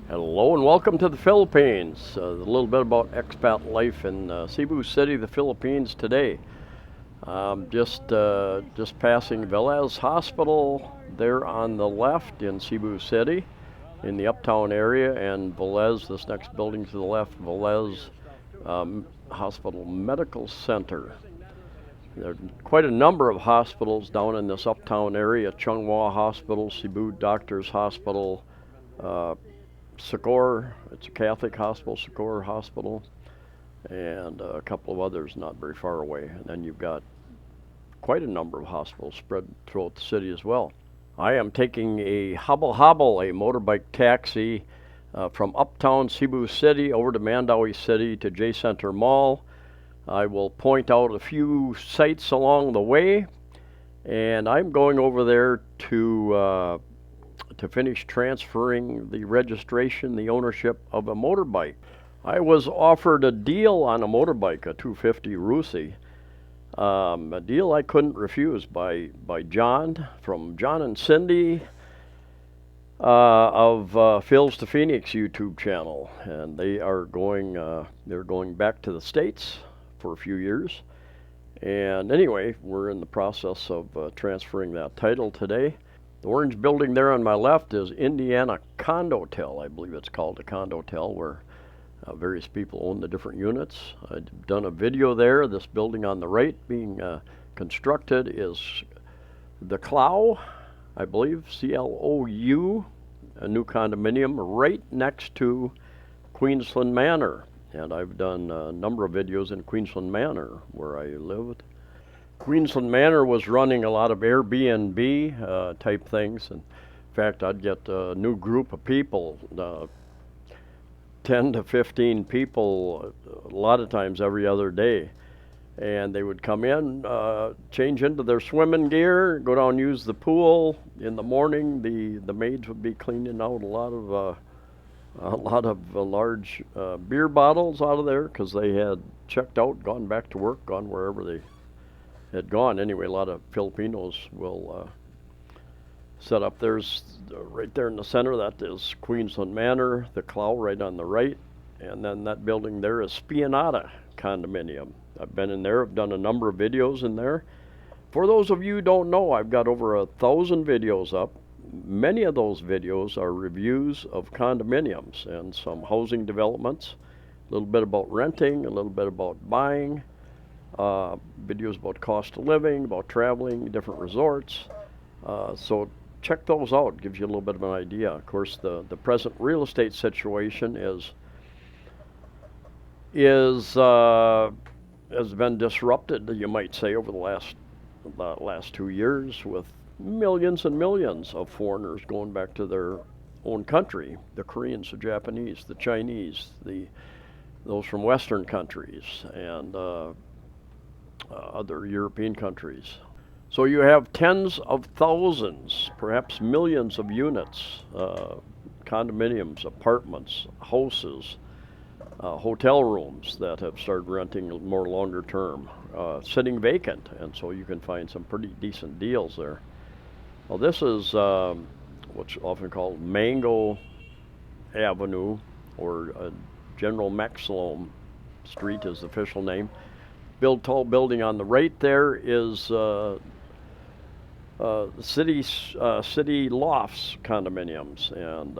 Hello and welcome to the Philippines. A little bit about expat life in Cebu City, the Philippines today. Just passing Velez Hospital there on the left in Cebu City, in the uptown area, and Velez, this next building to the left, Velez Hospital Medical Center. There are quite a number of hospitals down in this uptown area: Chunghwa Hospital, Cebu Doctors Hospital. Uh, Socorro, it's a Catholic hospital, Socorro Hospital, and a couple of others not very far away. And then you've got quite a number of hospitals spread throughout the city as well. I am taking a hobble, a motorbike taxi from uptown Cebu City over to Mandaue City to J Center Mall. I will point out a few sites along the way, and I'm going over there to finish transferring the registration, the ownership of a motorbike. I was offered a deal on a motorbike, a 250 Rusi, a deal I couldn't refuse by John, from John and Cindy of Phil's to Phoenix YouTube channel, and they're going back to the States for a few years. And anyway, we're in the process of transferring that title today. The orange building there on my left is Indiana Condotel. I believe it's called a Condotel, where various people own the different units. I've done a video there. This building on the right being constructed is the Clou, I believe, CLOU, a new condominium right next to Queensland Manor. And I've done a number of videos in Queensland Manor, where I lived. Queensland Manor was running a lot of Airbnb type things. In fact, I'd get a new group of people, 10 to 15 people, a lot of times every other day. And they would come in, change into their swimming gear, go down and use the pool. In the morning, the maids would be cleaning out a lot of large beer bottles out of there, because they had checked out, gone back to work, gone wherever they had gone. Anyway, a lot of Filipinos will set up. There's right there in the center, that is Queensland Manor, the Clow right on the right, and then that building there is Spianata Condominium. I've been in there, I've done a number of videos in there. For those of you who don't know, I've got over 1,000 videos up. Many of those videos are reviews of condominiums and some housing developments, a little bit about renting, a little bit about buying, videos about cost of living, about traveling, different resorts. So check those out, gives you a little bit of an idea. Of course, the present real estate situation has been disrupted, you might say, over the last 2 years, with millions and millions of foreigners going back to their own country. The Koreans, the Japanese, the Chinese, those from Western countries, and other European countries. So you have tens of thousands, perhaps millions of units, condominiums, apartments, houses, hotel rooms that have started renting more longer term, sitting vacant, and so you can find some pretty decent deals there. Well, this is what's often called Mango Avenue, or General Maximum Street is the official name. Tall building on the right there is City Lofts condominiums, and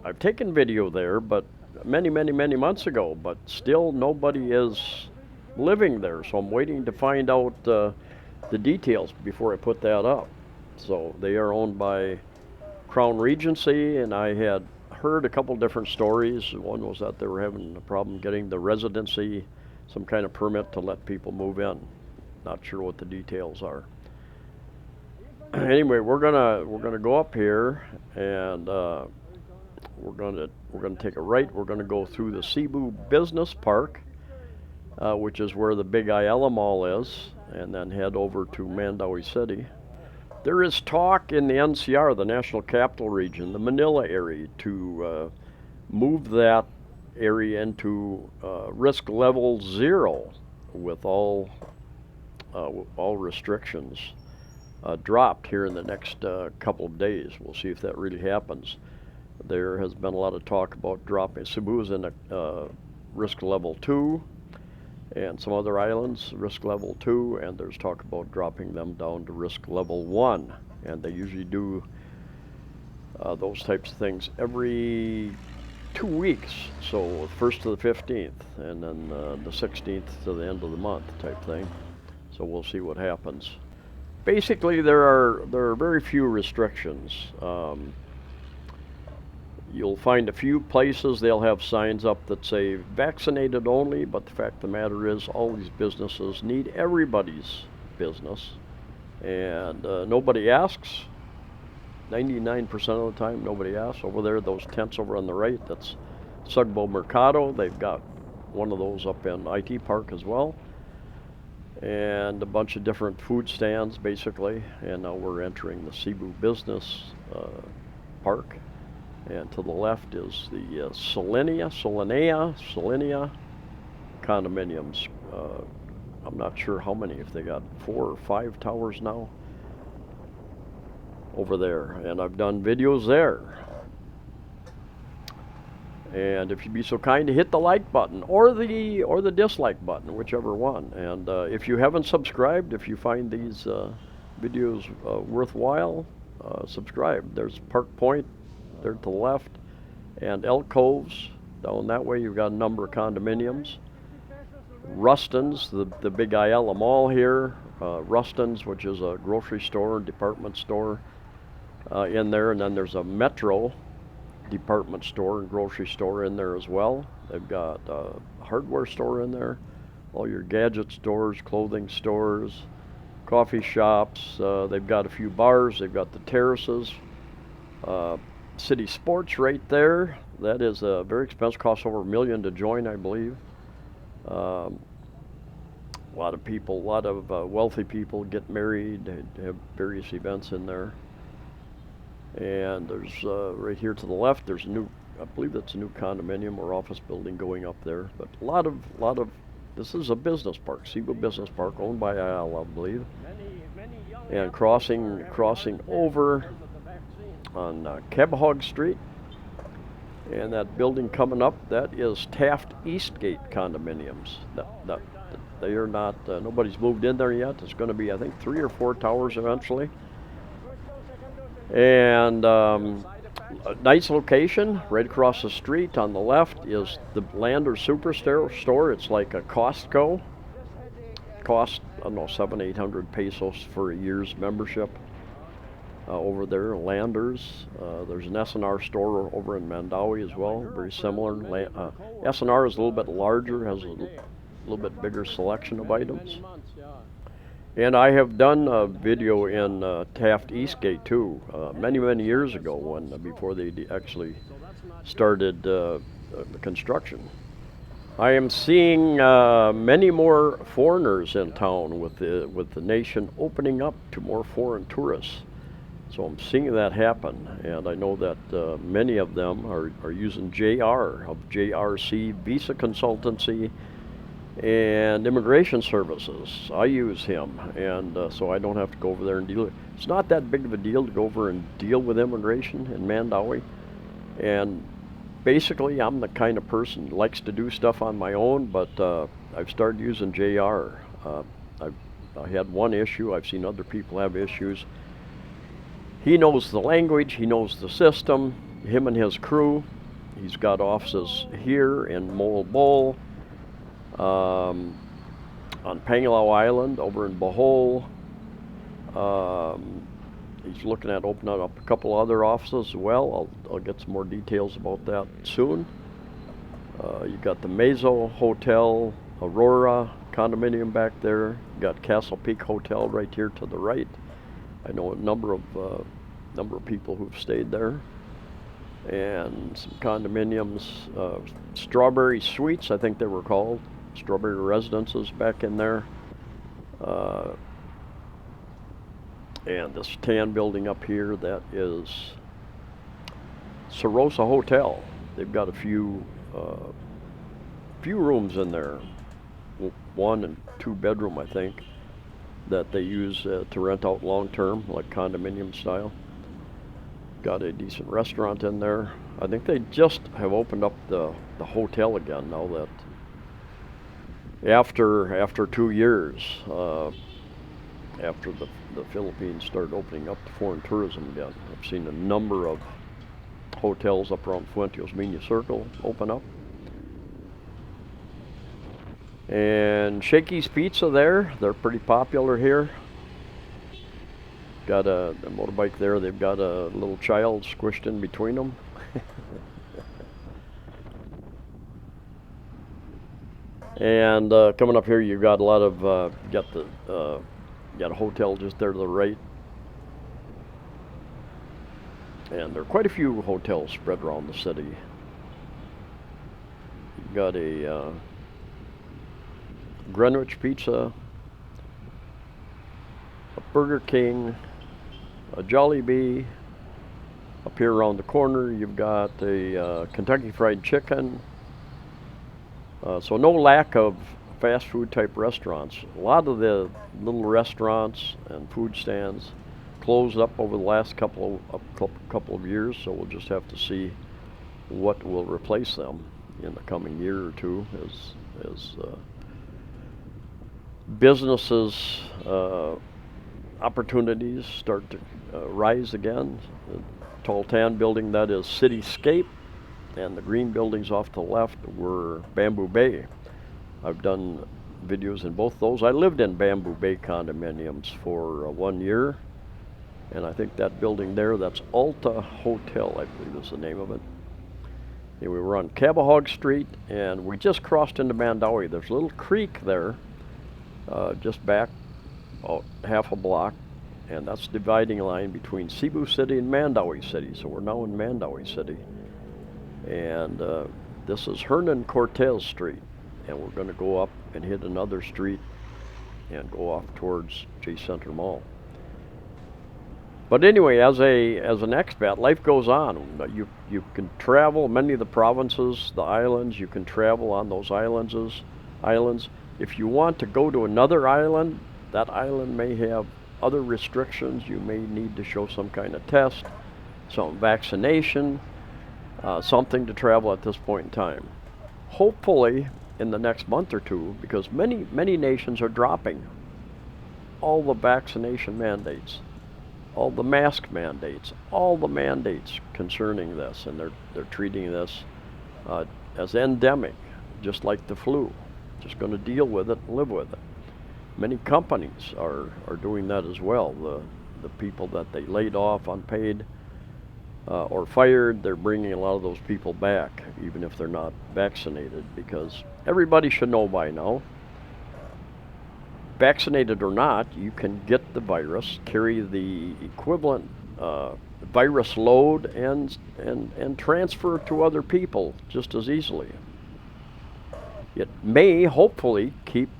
I've taken video there, but many months ago, but still nobody is living there, so I'm waiting to find out the details before I put that up. So they are owned by Crown Regency, and I had heard a couple different stories. One was that they were having a problem getting the residency, some kind of permit to let people move in. Not sure what the details are. Anyway, we're gonna go up here, and we're gonna take a right. We're gonna go through the Cebu Business Park, which is where the Big Ayala Mall is, and then head over to Mandaue City. There is talk in the NCR, the National Capital Region, the Manila area, to move that area into risk level 0, with all restrictions dropped here in the next couple of days. We'll see if that really happens. There has been a lot of talk about dropping. Cebu's in a risk level 2, and some other islands risk level 2, and there's talk about dropping them down to risk level 1. And they usually do those types of things every 2 weeks, so 1st to the 15th, and then the 16th to the end of the month type thing. So we'll see what happens. Basically, there are very few restrictions. You'll find a few places they'll have signs up that say vaccinated only, but the fact of the matter is all these businesses need everybody's business, and nobody asks. 99% of the time, nobody asks. Over there, those tents over on the right, that's Cebu Mercado. They've got one of those up in IT Park as well, and a bunch of different food stands, basically. And now we're entering the Cebu Business Park, and to the left is the Selenia condominiums. I'm not sure how many, if they got 4 or 5 towers now over there, and I've done videos there. And if you'd be so kind to hit the like button or the dislike button, whichever one. And if you haven't subscribed, if you find these videos worthwhile, subscribe. There's Park Point there to the left, and Elk Coves down that way. You've got a number of condominiums. Ruston's, the big Ayala Mall here. Ruston's, which is a grocery store, department store in there, and then there's a Metro department store and grocery store in there as well. They've got a hardware store in there, all your gadget stores, clothing stores, coffee shops. They've got a few bars. They've got the terraces. City Sports right there. That is very expensive, costs over $1 million to join, I believe. A lot of people, a lot of wealthy people get married. They have various events in there. And there's right here to the left, there's a new, I believe that's a new condominium or office building going up there. But a lot of, this is a business park, Cebu Business Park, owned by Ayala, I believe. And crossing over on Kebhog Street, and that building coming up, that is Taft Eastgate condominiums. They are not, nobody's moved in there yet. It's going to be, I think, 3 or 4 towers eventually. And a nice location, right across the street on the left is the Lander Superstore. It's like a Costco. Cost, I don't know, 700-800 pesos for a year's membership over there, Landers. There's an S&R store over in Mandaue as well, very similar. S&R is a little bit larger, has a little bit bigger selection of items. And I have done a video in Taft Eastgate too, many years ago, before they actually started the construction. I am seeing many more foreigners in town with the nation opening up to more foreign tourists. So I'm seeing that happen, and I know that many of them are using JR, of JRC Visa Consultancy and Immigration Services. I use him, and so I don't have to go over there and deal with it. It's not that big of a deal to go over and deal with immigration in Mandaue. And basically, I'm the kind of person who likes to do stuff on my own, but I've started using JR. I had one issue. I've seen other people have issues. He knows the language. He knows the system. Him and his crew. He's got offices here in Mole Bowl, on Pangalao Island, over in Bohol. He's looking at opening up a couple other offices as well. I'll get some more details about that soon. You got the Mezo Hotel, Aurora condominium back there. You got Castle Peak Hotel right here to the right. I know a number of people who've stayed there. And some condominiums, Strawberry Suites, I think they were called. Strawberry Residences back in there. And this tan building up here, that is Sarosa Hotel. They've got a few rooms in there, 1 and 2 bedroom, I think, that they use to rent out long term, like condominium style. Got a decent restaurant in there. I think they just have opened up the hotel again now that after 2 years, after the Philippines started opening up to foreign tourism again. I've seen a number of hotels up around Fuentes Mena Circle open up. And Shakey's Pizza there, they're pretty popular here. Got a motorbike there, they've got a little child squished in between them. And coming up here, you've got a lot of, got a hotel just there to the right. And there are quite a few hotels spread around the city. You've got a Greenwich Pizza, a Burger King, a Jollibee. Up here around the corner, you've got a Kentucky Fried Chicken. So no lack of fast food type restaurants. A lot of the little restaurants and food stands closed up over the last couple of years, so we'll just have to see what will replace them in the coming year or two as businesses opportunities start to rise again. The tall tan building, that is Cityscape, and the green buildings off to the left were Bamboo Bay. I've done videos in both those. I lived in Bamboo Bay condominiums for 1 year, and I think that building there, that's Alta Hotel, I believe is the name of it. And we were on Cabahog Street, and we just crossed into Mandaue. There's a little creek there, just back about half a block, and that's the dividing line between Cebu City and Mandaue City. So we're now in Mandaue City. And this is Hernan Cortez Street, and we're going to go up and hit another street and go off towards J Center Mall. But anyway, as an expat, life goes on. You can travel many of the provinces, the islands. You can travel on those islands. If you want to go to another island, that island may have other restrictions. You may need to show some kind of test, some vaccination. Something to travel at this point in time. Hopefully in the next month or two, because many nations are dropping all the vaccination mandates, all the mask mandates, all the mandates concerning this, and they're treating this as endemic, just like the flu. Just going to deal with it and live with it. Many companies are doing that as well. The people that they laid off unpaid or fired, they're bringing a lot of those people back, even if they're not vaccinated, because everybody should know by now, vaccinated or not, you can get the virus, carry the equivalent virus load, and transfer to other people just as easily. It may hopefully keep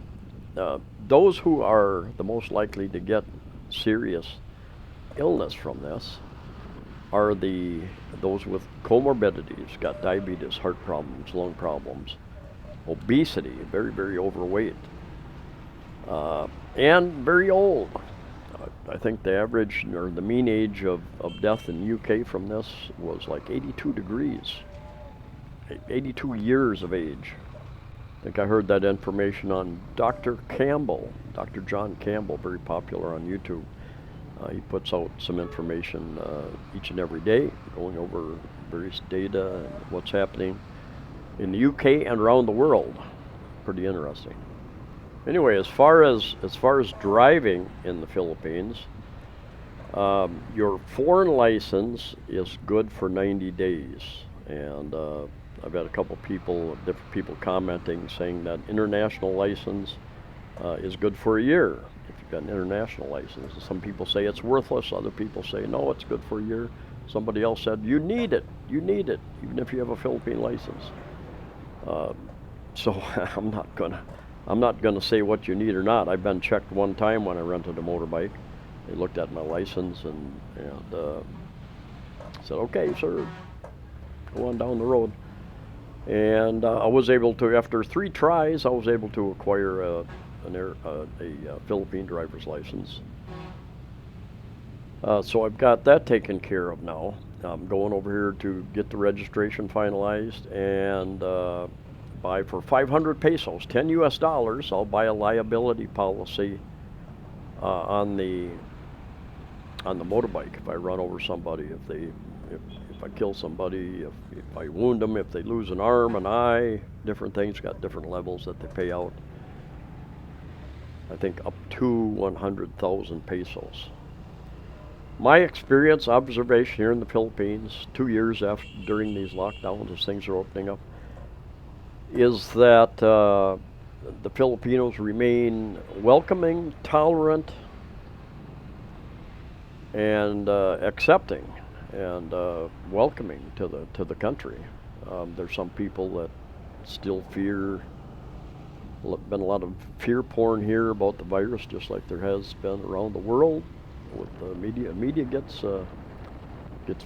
those who are the most likely to get serious illness from this are those with comorbidities, got diabetes, heart problems, lung problems, obesity, very, very overweight, and very old. I think the average or the mean age of death in the UK from this was like 82 degrees, 82 years of age. I think I heard that information on Dr. Campbell, Dr. John Campbell, very popular on YouTube. He puts out some information each and every day, going over various data and what's happening in the UK and around the world. Pretty interesting. Anyway, as far as driving in the Philippines, your foreign license is good for 90 days, and I've had a couple people, different people commenting, saying that international license is good for a year. If you've got an international license, some people say it's worthless. Other people say no, it's good for a year. Somebody else said you need it, even if you have a Philippine license. So I'm not gonna say what you need or not. I've been checked one time when I rented a motorbike. They looked at my license and said, "Okay, sir, go on down the road." And I was able to, after 3 tries, I was able to acquire a Philippine driver's license. So I've got that taken care of now. I'm going over here to get the registration finalized and buy for 500 pesos, 10 US dollars. I'll buy a liability policy on the motorbike if I run over somebody, if I kill somebody, if I wound them, if they lose an arm, an eye, different things, got different levels that they pay out. I think up to 100,000 pesos. My experience, observation here in the Philippines, 2 years after during these lockdowns as things are opening up, is that the Filipinos remain welcoming, tolerant, and accepting and welcoming to the country. There's some people that still fear. Been a lot of fear porn here about the virus, just like there has been around the world. With the media gets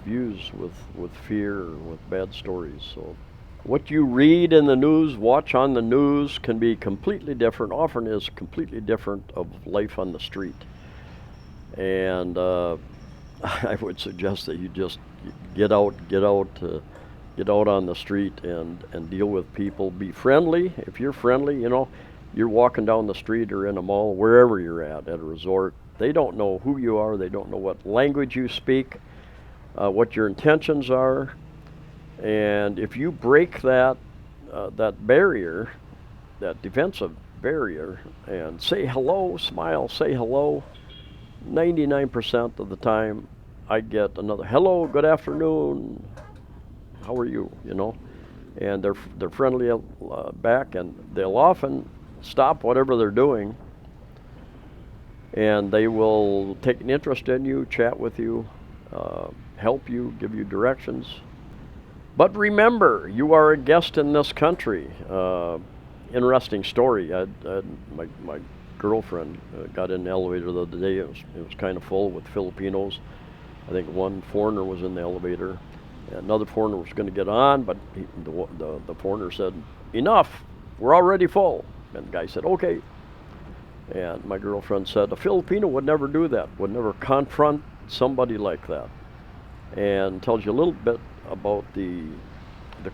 views with fear, with bad stories. So what you read in the news, watch on the news, can be completely different. Often is completely different of life on the street. And I would suggest that you just get out on the street and deal with people. Be friendly. If you're friendly, you're walking down the street or in a mall, wherever you're at a resort. They don't know who you are. They don't know what language you speak, what your intentions are. And if you break that barrier, that defensive barrier, and say hello, smile, say hello, 99% of the time I get another hello, good afternoon, how are you, and they're friendly back, and they'll often stop whatever they're doing, and they will take an interest in you, chat with you, help you, give you directions. But remember, you are a guest in this country. Interesting story. My girlfriend got in the elevator the other day. It was kind of full with Filipinos. I think one foreigner was in the elevator. Another foreigner was going to get on, but the foreigner said, "Enough, we're already full." And the guy said, "Okay." And my girlfriend said, a Filipino would never do that, would never confront somebody like that. And tells you a little bit about the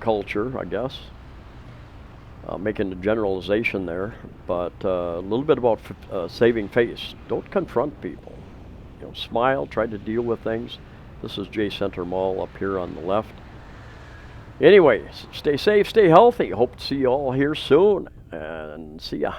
culture, I guess. Making a generalization there, but a little bit about saving face. Don't confront people. Smile, try to deal with things. This is J Center Mall up here on the left. Anyway, stay safe, stay healthy. Hope to see you all here soon, and see ya.